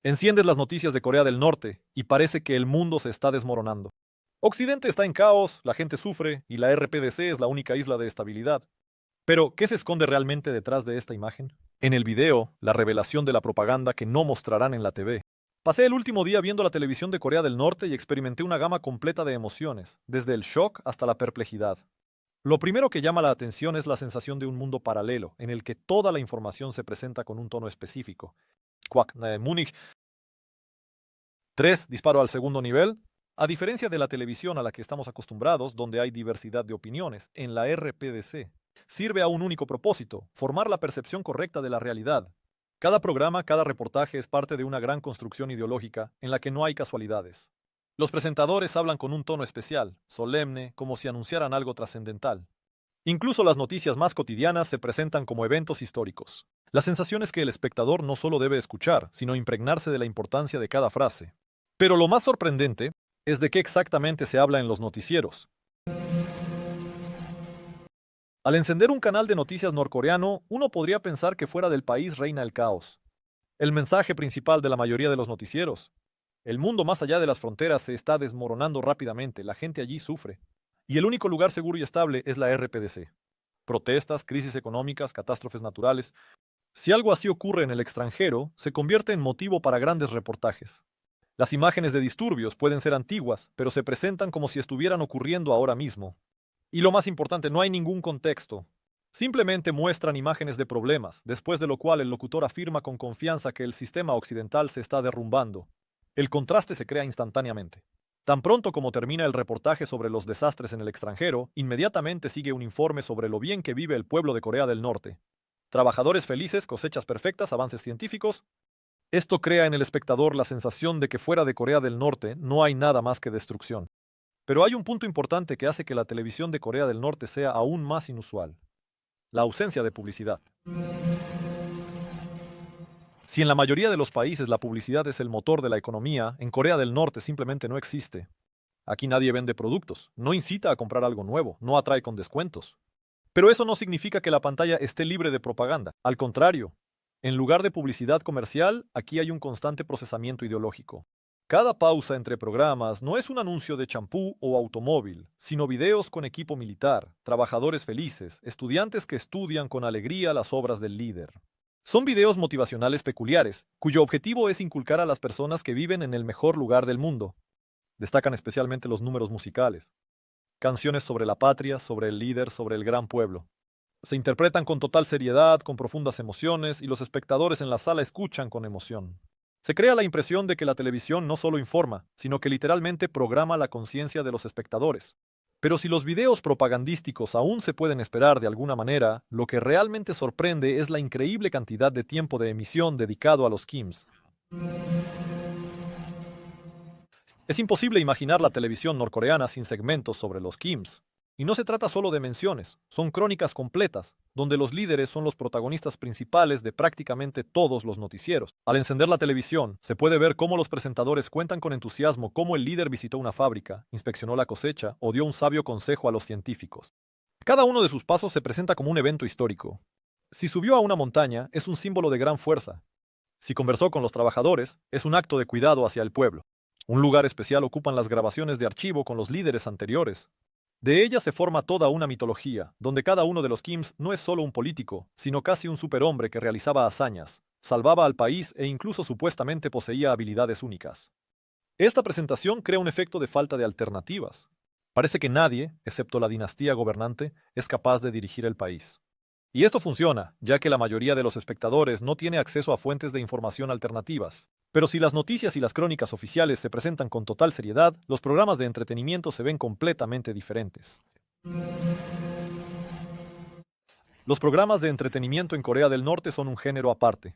Enciendes las noticias de Corea del Norte y parece que el mundo se está desmoronando. Occidente está en caos, la gente sufre y la RPDC es la única isla de estabilidad. Pero, ¿qué se esconde realmente detrás de esta imagen? En el video, la revelación de la propaganda que no mostrarán en la TV. Pasé el último día viendo la televisión de Corea del Norte y experimenté una gama completa de emociones, desde el shock hasta la perplejidad. Lo primero que llama la atención es la sensación de un mundo paralelo, en el que toda la información se presenta con un tono específico. Múnich 3, disparo al segundo nivel. A diferencia de la televisión a la que estamos acostumbrados, donde hay diversidad de opiniones, en la RPDC sirve a un único propósito: formar la percepción correcta de la realidad. Cada programa, cada reportaje es parte de una gran construcción ideológica en la que no hay casualidades. Los presentadores hablan con un tono especial, solemne, como si anunciaran algo trascendental. Incluso las noticias más cotidianas se presentan como eventos históricos. La sensación es que el espectador no solo debe escuchar, sino impregnarse de la importancia de cada frase. Pero lo más sorprendente es de qué exactamente se habla en los noticieros. Al encender un canal de noticias norcoreano, uno podría pensar que fuera del país reina el caos. El mensaje principal de la mayoría de los noticieros: el mundo más allá de las fronteras se está desmoronando rápidamente, la gente allí sufre. Y el único lugar seguro y estable es la RPDC. Protestas, crisis económicas, catástrofes naturales. Si algo así ocurre en el extranjero, se convierte en motivo para grandes reportajes. Las imágenes de disturbios pueden ser antiguas, pero se presentan como si estuvieran ocurriendo ahora mismo. Y lo más importante, no hay ningún contexto. Simplemente muestran imágenes de problemas, después de lo cual el locutor afirma con confianza que el sistema occidental se está derrumbando. El contraste se crea instantáneamente. Tan pronto como termina el reportaje sobre los desastres en el extranjero, inmediatamente sigue un informe sobre lo bien que vive el pueblo de Corea del Norte. Trabajadores felices, cosechas perfectas, avances científicos. Esto crea en el espectador la sensación de que fuera de Corea del Norte no hay nada más que destrucción. Pero hay un punto importante que hace que la televisión de Corea del Norte sea aún más inusual: la ausencia de publicidad. Si en la mayoría de los países la publicidad es el motor de la economía, en Corea del Norte simplemente no existe. Aquí nadie vende productos, no incita a comprar algo nuevo, no atrae con descuentos. Pero eso no significa que la pantalla esté libre de propaganda. Al contrario, en lugar de publicidad comercial, aquí hay un constante procesamiento ideológico. Cada pausa entre programas no es un anuncio de champú o automóvil, sino videos con equipo militar, trabajadores felices, estudiantes que estudian con alegría las obras del líder. Son videos motivacionales peculiares, cuyo objetivo es inculcar a las personas que viven en el mejor lugar del mundo. Destacan especialmente los números musicales. Canciones sobre la patria, sobre el líder, sobre el gran pueblo. Se interpretan con total seriedad, con profundas emociones, y los espectadores en la sala escuchan con emoción. Se crea la impresión de que la televisión no solo informa, sino que literalmente programa la conciencia de los espectadores. Pero si los videos propagandísticos aún se pueden esperar de alguna manera, lo que realmente sorprende es la increíble cantidad de tiempo de emisión dedicado a los Kims. Es imposible imaginar la televisión norcoreana sin segmentos sobre los Kims. Y no se trata solo de menciones, son crónicas completas, donde los líderes son los protagonistas principales de prácticamente todos los noticieros. Al encender la televisión, se puede ver cómo los presentadores cuentan con entusiasmo cómo el líder visitó una fábrica, inspeccionó la cosecha o dio un sabio consejo a los científicos. Cada uno de sus pasos se presenta como un evento histórico. Si subió a una montaña, es un símbolo de gran fuerza. Si conversó con los trabajadores, es un acto de cuidado hacia el pueblo. Un lugar especial ocupan las grabaciones de archivo con los líderes anteriores. De ella se forma toda una mitología, donde cada uno de los Kims no es solo un político, sino casi un superhombre que realizaba hazañas, salvaba al país e incluso supuestamente poseía habilidades únicas. Esta presentación crea un efecto de falta de alternativas. Parece que nadie, excepto la dinastía gobernante, es capaz de dirigir el país. Y esto funciona, ya que la mayoría de los espectadores no tiene acceso a fuentes de información alternativas. Pero si las noticias y las crónicas oficiales se presentan con total seriedad, los programas de entretenimiento se ven completamente diferentes. Los programas de entretenimiento en Corea del Norte son un género aparte.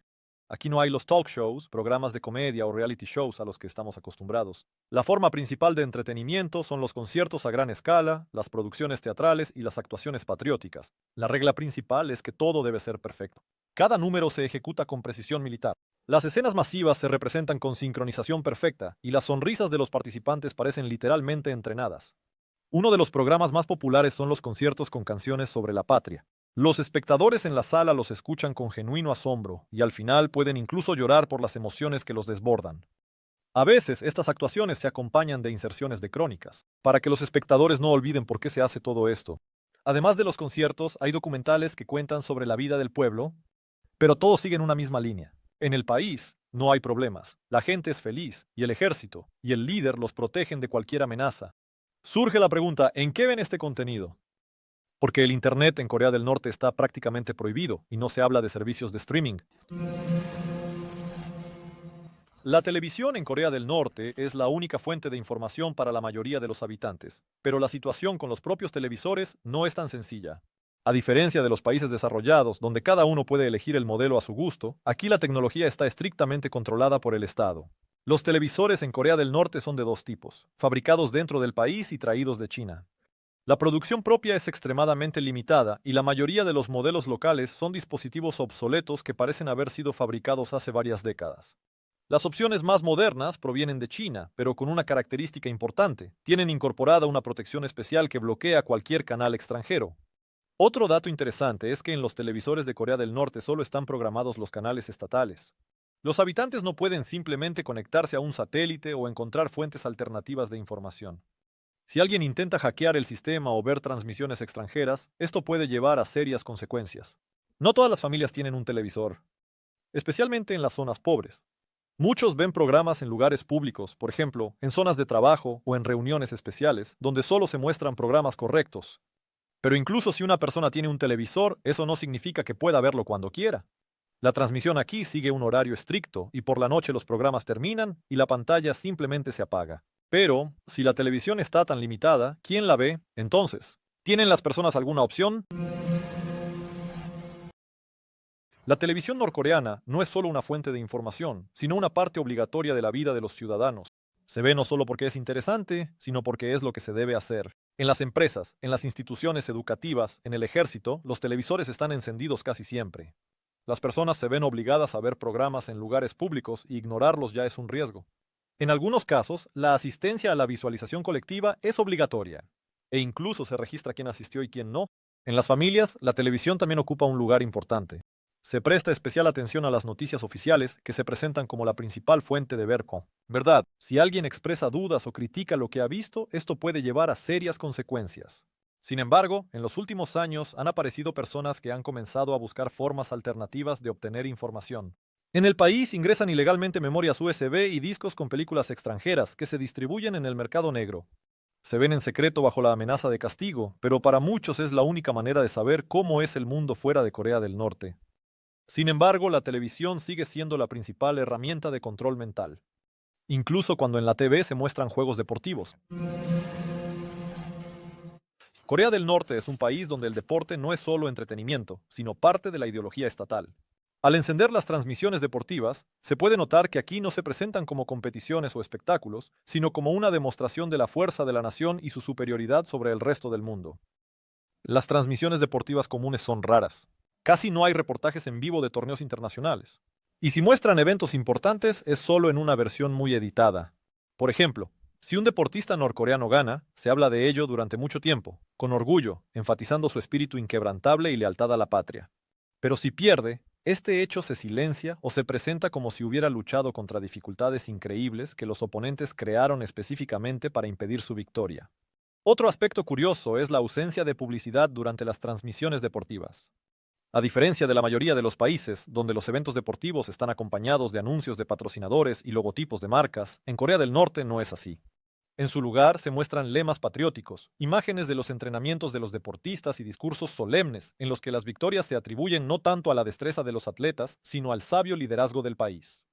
Aquí no hay los talk shows, programas de comedia o reality shows a los que estamos acostumbrados. La forma principal de entretenimiento son los conciertos a gran escala, las producciones teatrales y las actuaciones patrióticas. La regla principal es que todo debe ser perfecto. Cada número se ejecuta con precisión militar. Las escenas masivas se representan con sincronización perfecta y las sonrisas de los participantes parecen literalmente entrenadas. Uno de los programas más populares son los conciertos con canciones sobre la patria. Los espectadores en la sala los escuchan con genuino asombro y al final pueden incluso llorar por las emociones que los desbordan. A veces estas actuaciones se acompañan de inserciones de crónicas, para que los espectadores no olviden por qué se hace todo esto. Además de los conciertos, hay documentales que cuentan sobre la vida del pueblo, pero todos siguen una misma línea. En el país no hay problemas, la gente es feliz y el ejército y el líder los protegen de cualquier amenaza. Surge la pregunta, ¿en qué ven este contenido? Porque el Internet en Corea del Norte está prácticamente prohibido y no se habla de servicios de streaming. La televisión en Corea del Norte es la única fuente de información para la mayoría de los habitantes, pero la situación con los propios televisores no es tan sencilla. A diferencia de los países desarrollados, donde cada uno puede elegir el modelo a su gusto, aquí la tecnología está estrictamente controlada por el Estado. Los televisores en Corea del Norte son de dos tipos, fabricados dentro del país y traídos de China. La producción propia es extremadamente limitada y la mayoría de los modelos locales son dispositivos obsoletos que parecen haber sido fabricados hace varias décadas. Las opciones más modernas provienen de China, pero con una característica importante. Tienen incorporada una protección especial que bloquea cualquier canal extranjero. Otro dato interesante es que en los televisores de Corea del Norte solo están programados los canales estatales. Los habitantes no pueden simplemente conectarse a un satélite o encontrar fuentes alternativas de información. Si alguien intenta hackear el sistema o ver transmisiones extranjeras, esto puede llevar a serias consecuencias. No todas las familias tienen un televisor, especialmente en las zonas pobres. Muchos ven programas en lugares públicos, por ejemplo, en zonas de trabajo o en reuniones especiales, donde solo se muestran programas correctos. Pero incluso si una persona tiene un televisor, eso no significa que pueda verlo cuando quiera. La transmisión aquí sigue un horario estricto y por la noche los programas terminan y la pantalla simplemente se apaga. Pero, si la televisión está tan limitada, ¿quién la ve? Entonces, ¿tienen las personas alguna opción? La televisión norcoreana no es solo una fuente de información, sino una parte obligatoria de la vida de los ciudadanos. Se ve no solo porque es interesante, sino porque es lo que se debe hacer. En las empresas, en las instituciones educativas, en el ejército, los televisores están encendidos casi siempre. Las personas se ven obligadas a ver programas en lugares públicos y ignorarlos ya es un riesgo. En algunos casos, la asistencia a la visualización colectiva es obligatoria, e incluso se registra quién asistió y quién no. En las familias, la televisión también ocupa un lugar importante. Se presta especial atención a las noticias oficiales que se presentan como la principal fuente de verco. ¿Verdad? Si alguien expresa dudas o critica lo que ha visto, esto puede llevar a serias consecuencias. Sin embargo, en los últimos años han aparecido personas que han comenzado a buscar formas alternativas de obtener información. En el país ingresan ilegalmente memorias USB y discos con películas extranjeras que se distribuyen en el mercado negro. Se ven en secreto bajo la amenaza de castigo, pero para muchos es la única manera de saber cómo es el mundo fuera de Corea del Norte. Sin embargo, la televisión sigue siendo la principal herramienta de control mental, incluso cuando en la TV se muestran juegos deportivos. Corea del Norte es un país donde el deporte no es solo entretenimiento, sino parte de la ideología estatal. Al encender las transmisiones deportivas, se puede notar que aquí no se presentan como competiciones o espectáculos, sino como una demostración de la fuerza de la nación y su superioridad sobre el resto del mundo. Las transmisiones deportivas comunes son raras. Casi no hay reportajes en vivo de torneos internacionales. Y si muestran eventos importantes, es solo en una versión muy editada. Por ejemplo, si un deportista norcoreano gana, se habla de ello durante mucho tiempo, con orgullo, enfatizando su espíritu inquebrantable y lealtad a la patria. Pero si pierde, este hecho se silencia o se presenta como si hubiera luchado contra dificultades increíbles que los oponentes crearon específicamente para impedir su victoria. Otro aspecto curioso es la ausencia de publicidad durante las transmisiones deportivas. A diferencia de la mayoría de los países, donde los eventos deportivos están acompañados de anuncios de patrocinadores y logotipos de marcas, en Corea del Norte no es así. En su lugar se muestran lemas patrióticos, imágenes de los entrenamientos de los deportistas y discursos solemnes, en los que las victorias se atribuyen no tanto a la destreza de los atletas, sino al sabio liderazgo del país.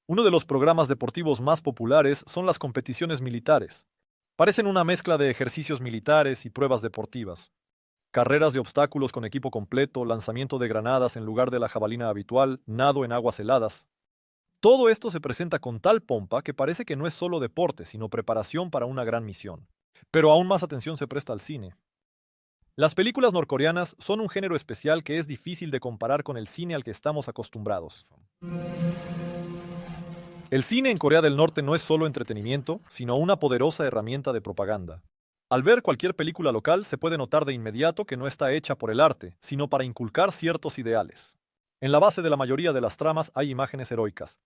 Uno de los programas deportivos más populares son las competiciones militares. Parecen una mezcla de ejercicios militares y pruebas deportivas. Carreras de obstáculos con equipo completo, lanzamiento de granadas en lugar de la jabalina habitual, nado en aguas heladas. Todo esto se presenta con tal pompa que parece que no es solo deporte, sino preparación para una gran misión. Pero aún más atención se presta al cine. Las películas norcoreanas son un género especial que es difícil de comparar con el cine al que estamos acostumbrados. El cine en Corea del Norte no es solo entretenimiento, sino una poderosa herramienta de propaganda. Al ver cualquier película local se puede notar de inmediato que no está hecha por el arte, sino para inculcar ciertos ideales. En la base de la mayoría de las tramas hay imágenes heroicas.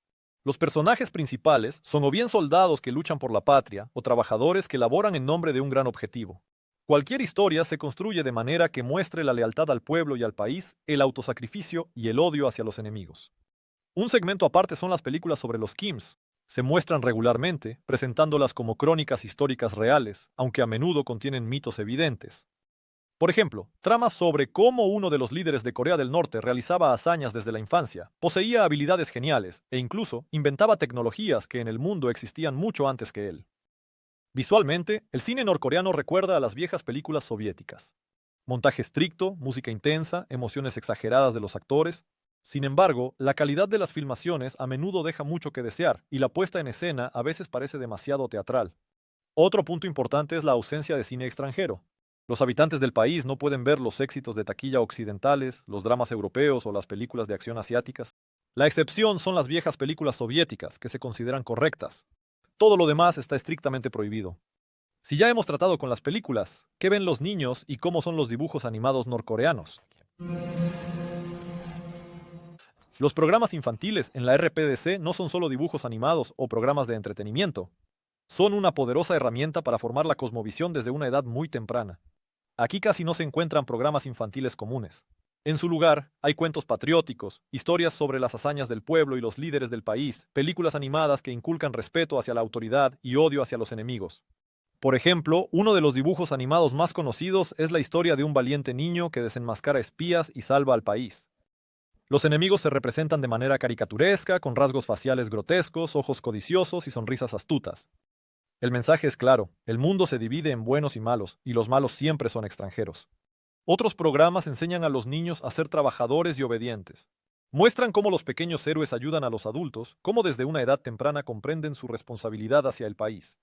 Los personajes principales son o bien soldados que luchan por la patria o trabajadores que laboran en nombre de un gran objetivo. Cualquier historia se construye de manera que muestre la lealtad al pueblo y al país, el autosacrificio y el odio hacia los enemigos. Un segmento aparte son las películas sobre los Kims. Se muestran regularmente, presentándolas como crónicas históricas reales, aunque a menudo contienen mitos evidentes. Por ejemplo, tramas sobre cómo uno de los líderes de Corea del Norte realizaba hazañas desde la infancia, poseía habilidades geniales e incluso inventaba tecnologías que en el mundo existían mucho antes que él. Visualmente, el cine norcoreano recuerda a las viejas películas soviéticas. Montaje estricto, música intensa, emociones exageradas de los actores. Sin embargo, la calidad de las filmaciones a menudo deja mucho que desear y la puesta en escena a veces parece demasiado teatral. Otro punto importante es la ausencia de cine extranjero. Los habitantes del país no pueden ver los éxitos de taquilla occidentales, los dramas europeos o las películas de acción asiáticas. La excepción son las viejas películas soviéticas, que se consideran correctas. Todo lo demás está estrictamente prohibido. Si ya hemos tratado con las películas, ¿qué ven los niños y cómo son los dibujos animados norcoreanos? Los programas infantiles en la RPDC no son solo dibujos animados o programas de entretenimiento. Son una poderosa herramienta para formar la cosmovisión desde una edad muy temprana. Aquí casi no se encuentran programas infantiles comunes. En su lugar, hay cuentos patrióticos, historias sobre las hazañas del pueblo y los líderes del país, películas animadas que inculcan respeto hacia la autoridad y odio hacia los enemigos. Por ejemplo, uno de los dibujos animados más conocidos es la historia de un valiente niño que desenmascara espías y salva al país. Los enemigos se representan de manera caricaturesca, con rasgos faciales grotescos, ojos codiciosos y sonrisas astutas. El mensaje es claro, el mundo se divide en buenos y malos, y los malos siempre son extranjeros. Otros programas enseñan a los niños a ser trabajadores y obedientes. Muestran cómo los pequeños héroes ayudan a los adultos, cómo desde una edad temprana comprenden su responsabilidad hacia el país.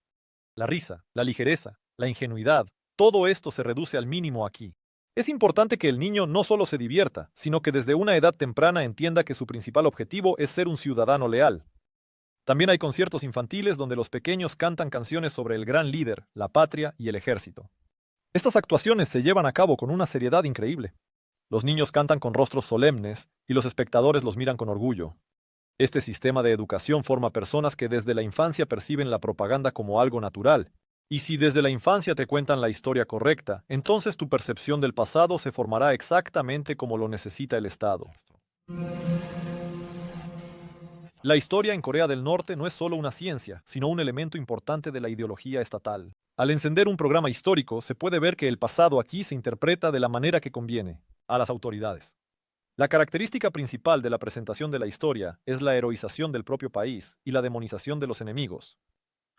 La risa, la ligereza, la ingenuidad, todo esto se reduce al mínimo aquí. Es importante que el niño no solo se divierta, sino que desde una edad temprana entienda que su principal objetivo es ser un ciudadano leal. También hay conciertos infantiles donde los pequeños cantan canciones sobre el gran líder, la patria y el ejército. Estas actuaciones se llevan a cabo con una seriedad increíble. Los niños cantan con rostros solemnes y los espectadores los miran con orgullo. Este sistema de educación forma personas que desde la infancia perciben la propaganda como algo natural. Y si desde la infancia te cuentan la historia correcta, entonces tu percepción del pasado se formará exactamente como lo necesita el Estado. La historia en Corea del Norte no es solo una ciencia, sino un elemento importante de la ideología estatal. Al encender un programa histórico, se puede ver que el pasado aquí se interpreta de la manera que conviene a las autoridades. La característica principal de la presentación de la historia es la heroización del propio país y la demonización de los enemigos.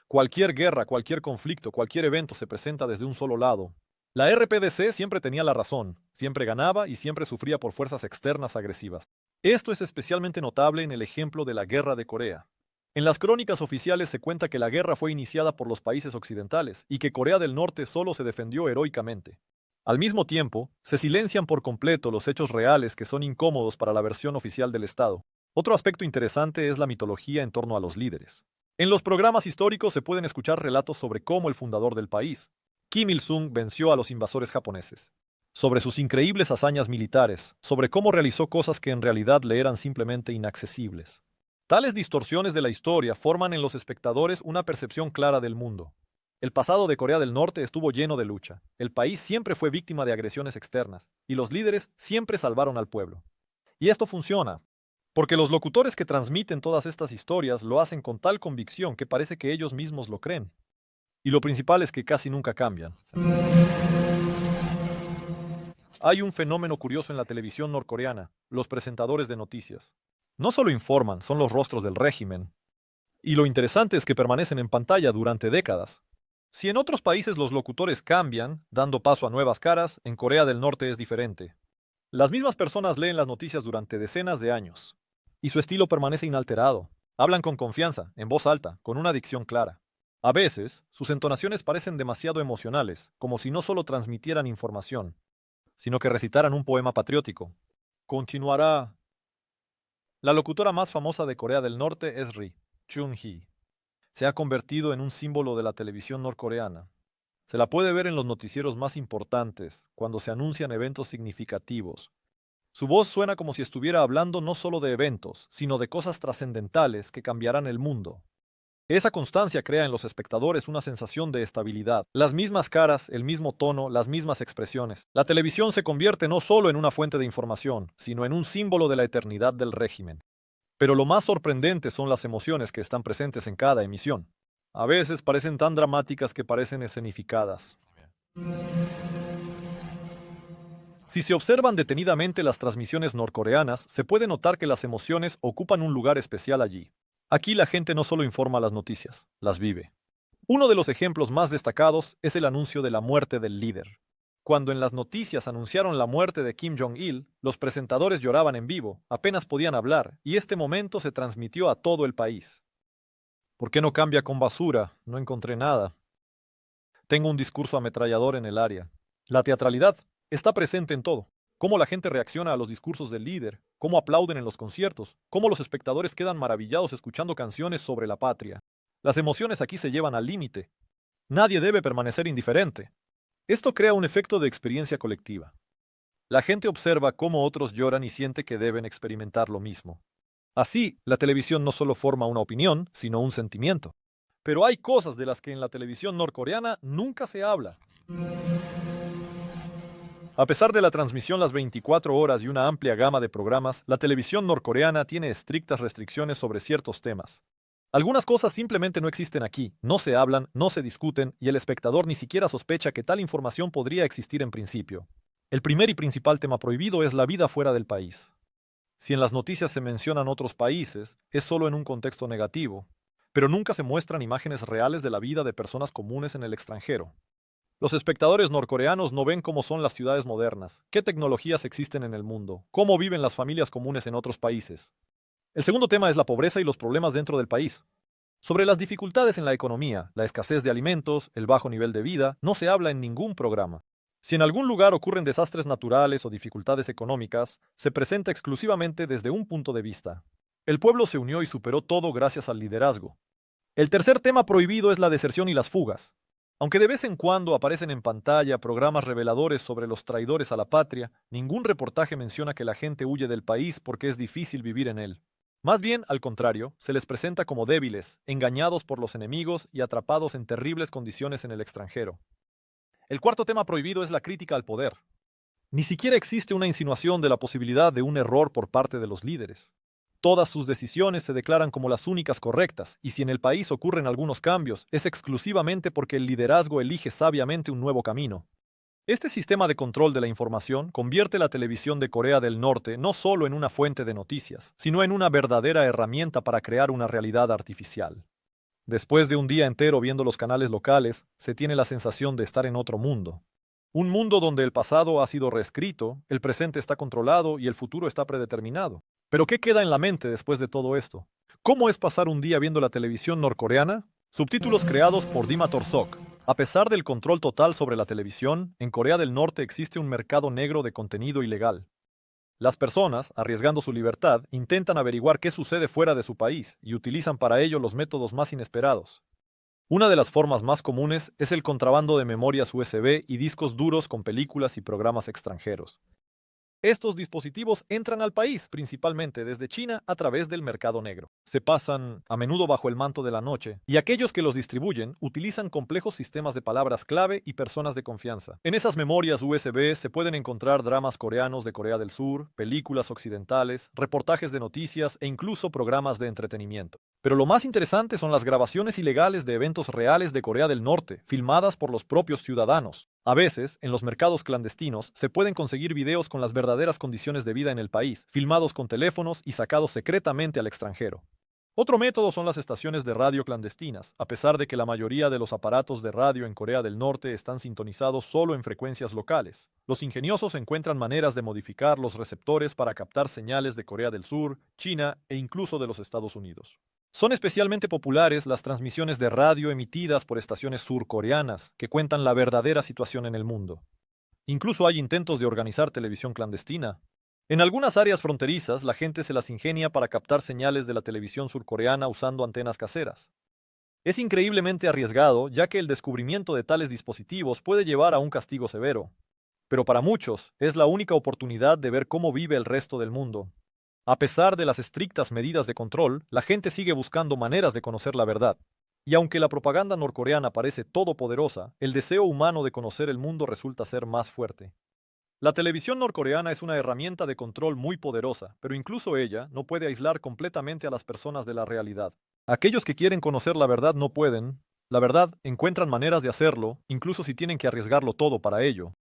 Cualquier guerra, cualquier conflicto, cualquier evento se presenta desde un solo lado. La RPDC siempre tenía la razón, siempre ganaba y siempre sufría por fuerzas externas agresivas. Esto es especialmente notable en el ejemplo de la Guerra de Corea. En las crónicas oficiales se cuenta que la guerra fue iniciada por los países occidentales y que Corea del Norte solo se defendió heroicamente. Al mismo tiempo, se silencian por completo los hechos reales que son incómodos para la versión oficial del Estado. Otro aspecto interesante es la mitología en torno a los líderes. En los programas históricos se pueden escuchar relatos sobre cómo el fundador del país, Kim Il-sung, venció a los invasores japoneses, sobre sus increíbles hazañas militares, sobre cómo realizó cosas que en realidad le eran simplemente inaccesibles. Tales distorsiones de la historia forman en los espectadores una percepción clara del mundo. El pasado de Corea del Norte estuvo lleno de lucha. El país siempre fue víctima de agresiones externas, y los líderes siempre salvaron al pueblo. Y esto funciona, porque los locutores que transmiten todas estas historias lo hacen con tal convicción que parece que ellos mismos lo creen. Y lo principal es que casi nunca cambian. Hay un fenómeno curioso en la televisión norcoreana, los presentadores de noticias. No solo informan, son los rostros del régimen. Y lo interesante es que permanecen en pantalla durante décadas. Si en otros países los locutores cambian, dando paso a nuevas caras, en Corea del Norte es diferente. Las mismas personas leen las noticias durante decenas de años. Y su estilo permanece inalterado. Hablan con confianza, en voz alta, con una dicción clara. A veces, sus entonaciones parecen demasiado emocionales, como si no solo transmitieran información, sino que recitaran un poema patriótico. Continuará. La locutora más famosa de Corea del Norte es Chun-hee. Se ha convertido en un símbolo de la televisión norcoreana. Se la puede ver en los noticieros más importantes, cuando se anuncian eventos significativos. Su voz suena como si estuviera hablando no solo de eventos, sino de cosas trascendentales que cambiarán el mundo. Esa constancia crea en los espectadores una sensación de estabilidad. Las mismas caras, el mismo tono, las mismas expresiones. La televisión se convierte no solo en una fuente de información, sino en un símbolo de la eternidad del régimen. Pero lo más sorprendente son las emociones que están presentes en cada emisión. A veces parecen tan dramáticas que parecen escenificadas. Si se observan detenidamente las transmisiones norcoreanas, se puede notar que las emociones ocupan un lugar especial allí. Aquí la gente no solo informa las noticias, las vive. Uno de los ejemplos más destacados es el anuncio de la muerte del líder. Cuando en las noticias anunciaron la muerte de Kim Jong-il, los presentadores lloraban en vivo, apenas podían hablar, y este momento se transmitió a todo el país. ¿Por qué no cambia con basura? No encontré nada. Tengo un discurso ametrallador en el área. La teatralidad está presente en todo. Cómo la gente reacciona a los discursos del líder, cómo aplauden en los conciertos, cómo los espectadores quedan maravillados escuchando canciones sobre la patria. Las emociones aquí se llevan al límite. Nadie debe permanecer indiferente. Esto crea un efecto de experiencia colectiva. La gente observa cómo otros lloran y siente que deben experimentar lo mismo. Así, la televisión no solo forma una opinión, sino un sentimiento. Pero hay cosas de las que en la televisión norcoreana nunca se habla. A pesar de la transmisión las 24 horas y una amplia gama de programas, la televisión norcoreana tiene estrictas restricciones sobre ciertos temas. Algunas cosas simplemente no existen aquí, no se hablan, no se discuten, y el espectador ni siquiera sospecha que tal información podría existir en principio. El primer y principal tema prohibido es la vida fuera del país. Si en las noticias se mencionan otros países, es solo en un contexto negativo, pero nunca se muestran imágenes reales de la vida de personas comunes en el extranjero. Los espectadores norcoreanos no ven cómo son las ciudades modernas, qué tecnologías existen en el mundo, cómo viven las familias comunes en otros países. El segundo tema es la pobreza y los problemas dentro del país. Sobre las dificultades en la economía, la escasez de alimentos, el bajo nivel de vida, no se habla en ningún programa. Si en algún lugar ocurren desastres naturales o dificultades económicas, se presenta exclusivamente desde un punto de vista. El pueblo se unió y superó todo gracias al liderazgo. El tercer tema prohibido es la deserción y las fugas. Aunque de vez en cuando aparecen en pantalla programas reveladores sobre los traidores a la patria, ningún reportaje menciona que la gente huye del país porque es difícil vivir en él. Más bien, al contrario, se les presenta como débiles, engañados por los enemigos y atrapados en terribles condiciones en el extranjero. El cuarto tema prohibido es la crítica al poder. Ni siquiera existe una insinuación de la posibilidad de un error por parte de los líderes. Todas sus decisiones se declaran como las únicas correctas, y si en el país ocurren algunos cambios, es exclusivamente porque el liderazgo elige sabiamente un nuevo camino. Este sistema de control de la información convierte la televisión de Corea del Norte no solo en una fuente de noticias, sino en una verdadera herramienta para crear una realidad artificial. Después de un día entero viendo los canales locales, se tiene la sensación de estar en otro mundo. Un mundo donde el pasado ha sido reescrito, el presente está controlado y el futuro está predeterminado. Pero ¿qué queda en la mente después de todo esto? ¿Cómo es pasar un día viendo la televisión norcoreana? Subtítulos creados por Dima Torsok. A pesar del control total sobre la televisión, en Corea del Norte existe un mercado negro de contenido ilegal. Las personas, arriesgando su libertad, intentan averiguar qué sucede fuera de su país y utilizan para ello los métodos más inesperados. Una de las formas más comunes es el contrabando de memorias USB y discos duros con películas y programas extranjeros. Estos dispositivos entran al país principalmente desde China a través del mercado negro. Se pasan a menudo bajo el manto de la noche, y aquellos que los distribuyen utilizan complejos sistemas de palabras clave y personas de confianza. En esas memorias USB se pueden encontrar dramas coreanos de Corea del Sur, películas occidentales, reportajes de noticias e incluso programas de entretenimiento. Pero lo más interesante son las grabaciones ilegales de eventos reales de Corea del Norte, filmadas por los propios ciudadanos. A veces, en los mercados clandestinos, se pueden conseguir videos con las verdaderas condiciones de vida en el país, filmados con teléfonos y sacados secretamente al extranjero. Otro método son las estaciones de radio clandestinas, a pesar de que la mayoría de los aparatos de radio en Corea del Norte están sintonizados solo en frecuencias locales. Los ingeniosos encuentran maneras de modificar los receptores para captar señales de Corea del Sur, China e incluso de los Estados Unidos. Son especialmente populares las transmisiones de radio emitidas por estaciones surcoreanas que cuentan la verdadera situación en el mundo. Incluso hay intentos de organizar televisión clandestina. En algunas áreas fronterizas, la gente se las ingenia para captar señales de la televisión surcoreana usando antenas caseras. Es increíblemente arriesgado, ya que el descubrimiento de tales dispositivos puede llevar a un castigo severo. Pero para muchos, es la única oportunidad de ver cómo vive el resto del mundo. A pesar de las estrictas medidas de control, la gente sigue buscando maneras de conocer la verdad. Y aunque la propaganda norcoreana parece todopoderosa, el deseo humano de conocer el mundo resulta ser más fuerte. La televisión norcoreana es una herramienta de control muy poderosa, pero incluso ella no puede aislar completamente a las personas de la realidad. Aquellos que quieren conocer la verdad no pueden. La verdad, encuentran maneras de hacerlo, incluso si tienen que arriesgarlo todo para ello.